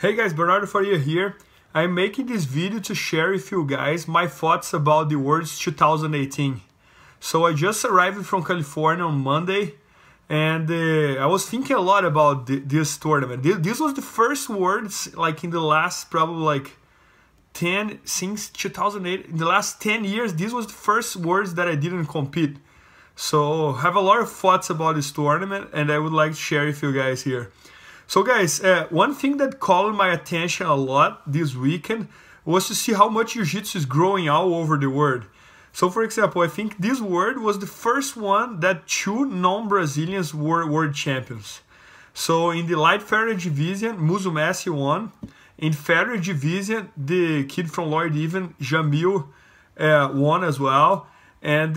Hey guys, Bernardo Faria here. I'm making this video to share with you guys my thoughts about the Worlds 2018. So I just arrived from California on Monday, and I was thinking a lot about this tournament. This was the first Worlds like in the last probably like 10 since 2008. In the last 10 years, this was the first Worlds that I didn't compete. So I have a lot of thoughts about this tournament, and I would like to share with you guys here. So guys, one thing that called my attention a lot this weekend was to see how much Jiu-Jitsu is growing all over the world. So for example, I think this world was the first one that two non-Brazilians were world champions. So in the light featherweight division, Musumeci won. In featherweight division, the kid from Lloyd Even, Jamil, won as well. And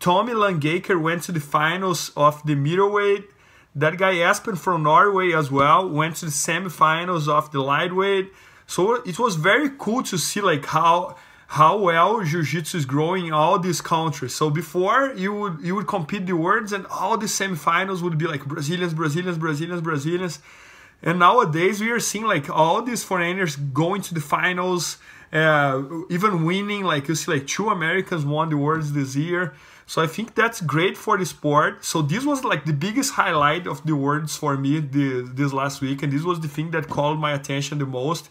Tommy Langaker went to the finals of the middleweight. That guy Espen from Norway as well went to the semifinals of the lightweight. So it was very cool to see like how well Jiu-Jitsu is growing in all these countries. So before you would compete the worlds and all the semifinals would be like Brazilians. And nowadays we are seeing like all these foreigners going to the finals, even winning. Like you see like two Americans won the worlds this year. So I think that's great for the sport. So this was like the biggest highlight of the Worlds for me this last week, and this was the thing that called my attention the most.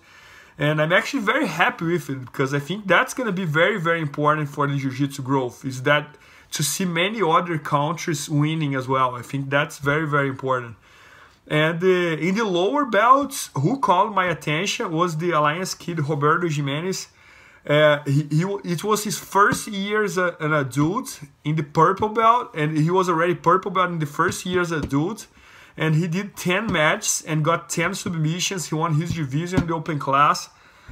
And I'm actually very happy with it, because I think that's going to be very, very important for the Jiu-Jitsu growth, is that to see many other countries winning as well. I think that's very, very important. And in the lower belts, who called my attention was the Alliance kid Roberto Jimenez. It was his first year as an adult in the purple belt, and he was already purple belt in the first year as an adult, and he did 10 matches and got 10 submissions. He won his division in the open class.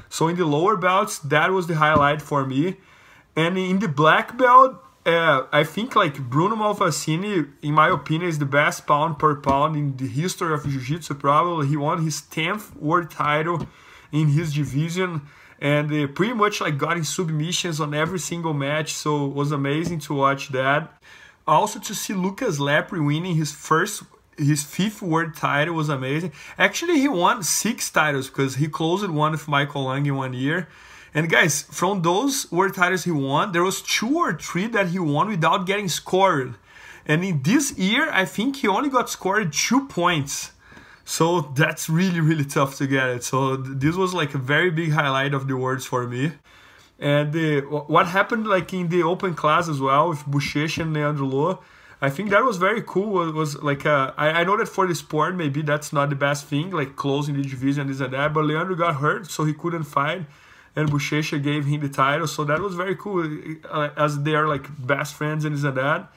So in the lower belts, that was the highlight for me. And in the black belt, I think like Bruno Malfacini, in my opinion, is the best pound per pound in the history of Jiu-Jitsu probably. He won his 10th world title in his division, and pretty much like got in submissions on every single match, so it was amazing to watch that. Also to see Lucas Lepre winning his 5th world title was amazing. Actually, he won 6 titles because he closed one with Michael Lang in 1 year. And guys, from those world titles he won, there was 2 or 3 that he won without getting scored. And in this year, I think he only got scored 2 points. So that's really, really tough to get it. So this was like a very big highlight of the Worlds for me. And what happened like in the open class as well with Bochecha and Leandro Lo, I think that was very cool. It was like I know that for the sport maybe that's not the best thing, like closing the division and this and that, but Leandro got hurt, so he couldn't fight, and Bochecha gave him the title. So that was very cool, as they are like best friends and this and that.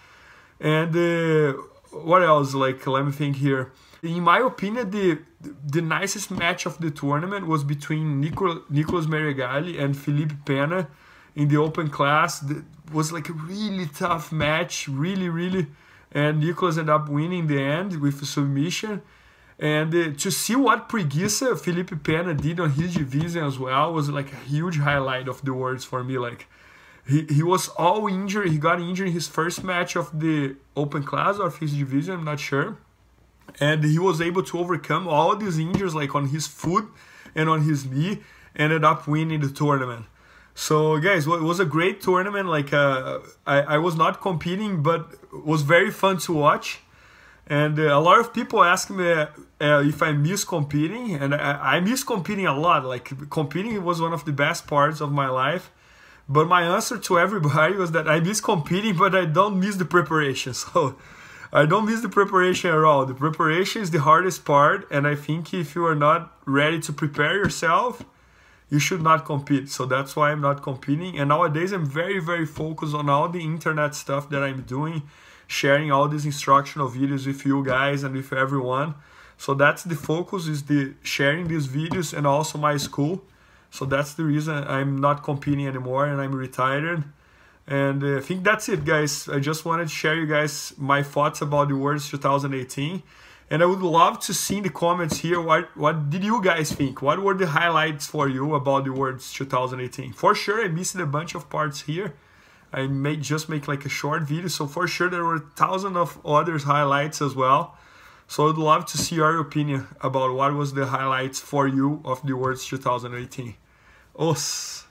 And what else? Like, let me think here. In my opinion, the nicest match of the tournament was between Nicolas Meregali and Felipe Pena in the open class. It was like a really tough match, really. And Nicolas ended up winning in the end with a submission. And to see what preguiça Felipe Pena did on his division as well was like a huge highlight of the Worlds for me. Like he was all injured. He got injured in his first match of the open class or of his division, I'm not sure. And he was able to overcome all these injuries like on his foot and on his knee, ended up winning the tournament. So guys, it was a great tournament. Like I was not competing, but it was very fun to watch. And a lot of people ask me if I miss competing, and I miss competing a lot. Like competing was one of the best parts of my life. But my answer to everybody was that I miss competing, but I don't miss the preparation. So I don't miss the preparation at all. The preparation is the hardest part, and I think if you are not ready to prepare yourself, you should not compete. So that's why I'm not competing. And nowadays I'm very, very focused on all the internet stuff that I'm doing, sharing all these instructional videos with you guys and with everyone. So that's the focus, is the sharing these videos, and also my school. So that's the reason I'm not competing anymore and I'm retired. And I think that's it, guys. I just wanted to share you guys my thoughts about the Worlds 2018. And I would love to see in the comments here, what did you guys think? What were the highlights for you about the Worlds 2018? For sure, I missed a bunch of parts here. I may just make like a short video. So for sure, there were thousands of other highlights as well. So I'd love to see your opinion about what was the highlights for you of the Worlds 2018. Os!